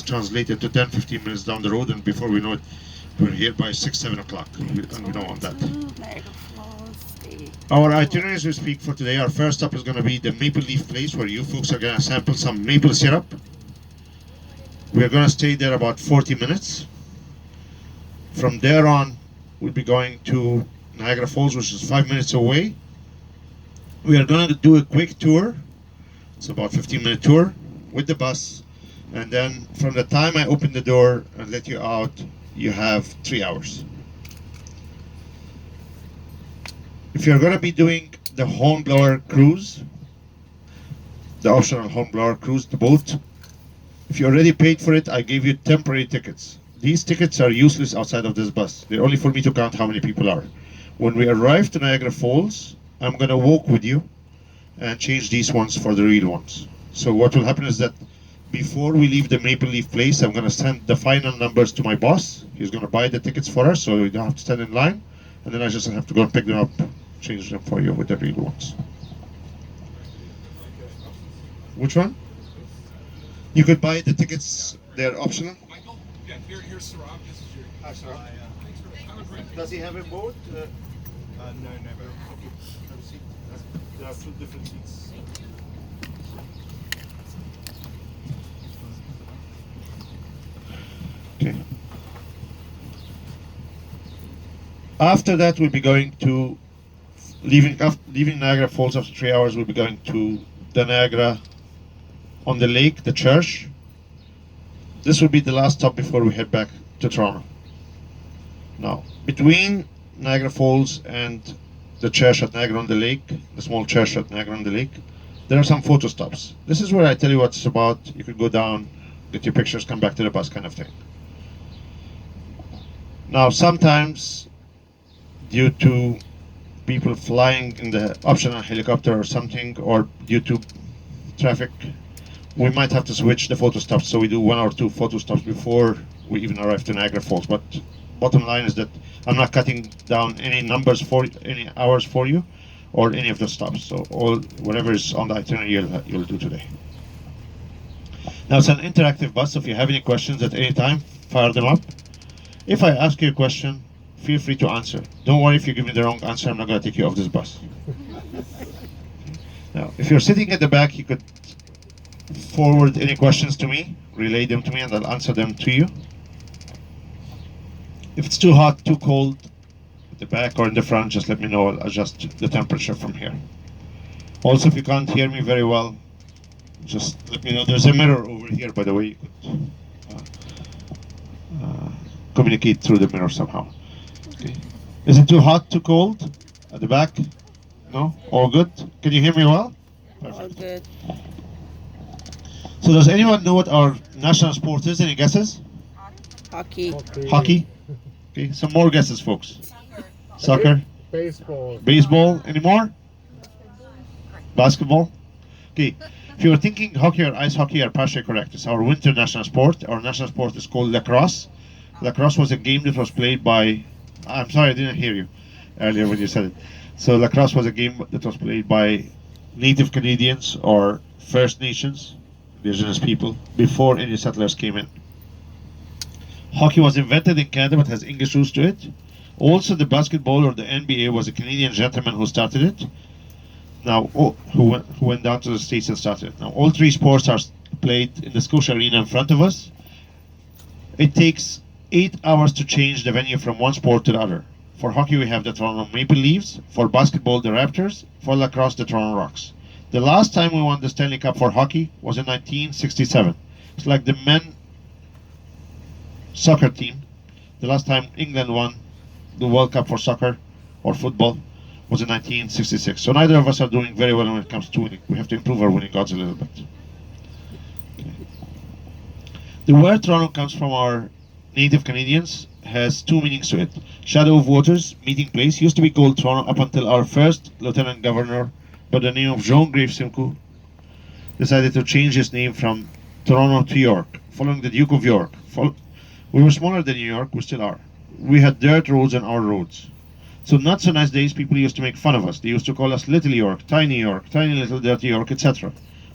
translated to 10-15 minutes down the road, and before we know it, we're here by 6-7 o'clock, and we don't want that. Niagara Falls State. Our itineraries we speak for today, our first stop is going to be the Maple Leaf place, where you folks are going to sample some maple syrup. We're going to stay there about 40 minutes. From there on, we'll be going to Niagara Falls, which is 5 minutes away. We are going to do a quick tour. It's about 15-minute tour with the bus. And then from the time I open the door and let you out, you have 3 hours. If you're going to be doing the hornblower cruise, the optional hornblower cruise, the boat, if you already paid for it, I gave you temporary tickets. These tickets are useless outside of this bus. They're only for me to count how many people are. When we arrive to Niagara Falls, I'm going to walk with you and change these ones for the real ones. So what will happen is that before we leave the Maple Leaf place, I'm going to send the final numbers to my boss. He's going to buy the tickets for us, so we don't have to stand in line. And then I just have to go and pick them up, change them for you with the real ones. Which one? You could buy the tickets, they're optional. Michael? Yeah, here's Sarab. This is your. Hi, Sarab. Thanks for have a great day. Does he have a boat? No, never. Okay, have a seat. There are 2 different seats. Okay. After that, we'll be going to leaving Niagara Falls after 3 hours. We'll be going to the Niagara on the lake, the church. This will be the last stop before we head back to Toronto. Now, between Niagara Falls and the church at Niagara on the Lake, the small church at Niagara on the Lake, there are some photo stops. This is where I tell you what it's about. You could go down, get your pictures, come back to the bus kind of thing. Now, sometimes, due to people flying in the optional helicopter or something, or due to traffic, we might have to switch the photo stops, so we do 1 or 2 photo stops before we even arrive to Niagara Falls. But bottom line is that I'm not cutting down any numbers for any hours for you, or any of the stops. So whatever is on the itinerary you'll do today. Now it's an interactive bus, so if you have any questions at any time, fire them up. If I ask you a question, feel free to answer. Don't worry if you give me the wrong answer, I'm not going to take you off this bus. Now, if you're sitting at the back, you could forward any questions to me, relay them to me, and I'll answer them to you. If it's too hot, too cold, at the back or in the front, just let me know. I'll adjust the temperature from here. Also, if you can't hear me very well, just let me know. There's a mirror over here, by the way. You could communicate through the mirror somehow. Okay. Is it too hot, too cold? At the back? No? All good? Can you hear me well? Perfect. All good. So does anyone know what our national sport is? Any guesses? Hockey. Hockey? Okay, some more guesses, folks. Soccer? Baseball. Baseball? Any more? Basketball? Okay. If you were thinking hockey or ice hockey, are partially correct. It's our winter national sport. Our national sport is called lacrosse. Lacrosse was a game that was played by... I'm sorry, I didn't hear you earlier when you said it. So lacrosse was a game that was played by Native Canadians or First Nations, indigenous people, before any settlers came in. Hockey was invented in Canada but has English roots to it. Also, the basketball or the NBA was a Canadian gentleman who started it. Now, who went down to the States and started it. Now, all 3 sports are played in the Scotia Arena in front of us. It takes 8 hours to change the venue from one sport to the other. For hockey, we have the Toronto Maple Leafs. For basketball, the Raptors. For lacrosse, the Toronto Rocks. The last time we won the Stanley Cup for hockey was in 1967. It's like the men soccer team. The last time England won the World Cup for soccer or football was in 1966. So neither of us are doing very well when it comes to winning. We have to improve our winning odds a little bit. Okay. The word Toronto comes from our Native Canadians, has 2 meanings to it. Shadow of Waters, meeting place, used to be called Toronto up until our first Lieutenant Governor, by the name of Jean Grave Simcoe, decided to change his name from Toronto to York, following the Duke of York. We were smaller than New York, we still are. We had dirt roads on our roads. So not so nice days, people used to make fun of us. They used to call us Little York, Tiny little dirty York, etc.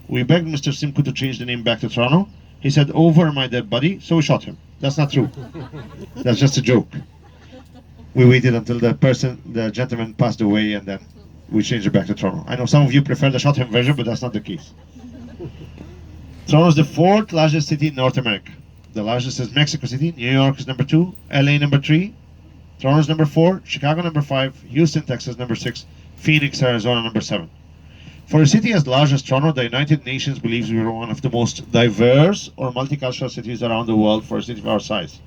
We begged Mr. Simcoe to change the name back to Toronto, He said, "Over my dead body," so we shot him. That's not true. That's just a joke. We waited until the gentleman passed away, and then we changed it back to Toronto. I know some of you prefer the shot him version, but that's not the case. Toronto is the fourth largest city in North America. The largest is Mexico City. New York is number 2. LA number 3. Toronto is number 4. Chicago number 5. Houston, Texas number 6. Phoenix, Arizona number 7. For a city as large as Toronto, the United Nations believes we are one of the most diverse or multicultural cities around the world for a city of our size.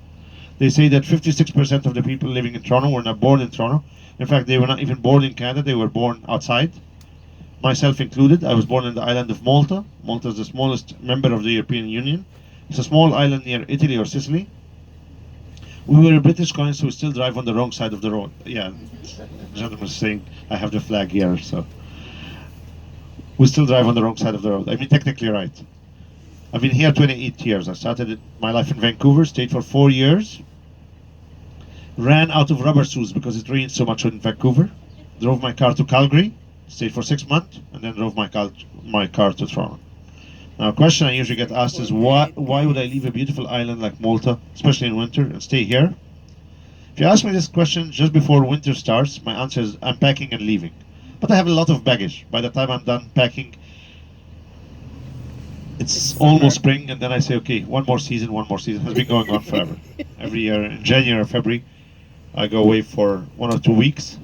They say that 56% of the people living in Toronto were not born in Toronto. In fact, they were not even born in Canada, they were born outside. Myself included. I was born on the island of Malta. Malta is the smallest member of the European Union. It's a small island near Italy or Sicily. We were a British colony, so we still drive on the wrong side of the road. Yeah, the gentleman was saying I have the flag here, so we still drive on the wrong side of the road. I mean, technically right. I've been here 28 years. I started my life in Vancouver, stayed for 4 years, ran out of rubber shoes because it rained so much in Vancouver, drove my car to Calgary, stayed for 6 months, and then drove my car to Toronto. Now, a question I usually get asked is why would I leave a beautiful island like Malta, especially in winter, and stay here? If you ask me this question just before winter starts, my answer is I'm packing and leaving. But I have a lot of baggage. By the time I'm done packing, it's almost spring, and then I say, okay, one more season. It has been going on forever. Every year in January or February, I go away for 1 or 2 weeks,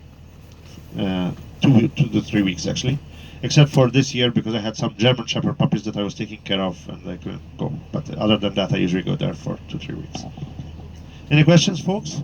2 to 3 weeks actually. Except for this year because I had some German Shepherd puppies that I was taking care of and I couldn't go. But other than that, I usually go there for 2 3 weeks. Any questions, folks?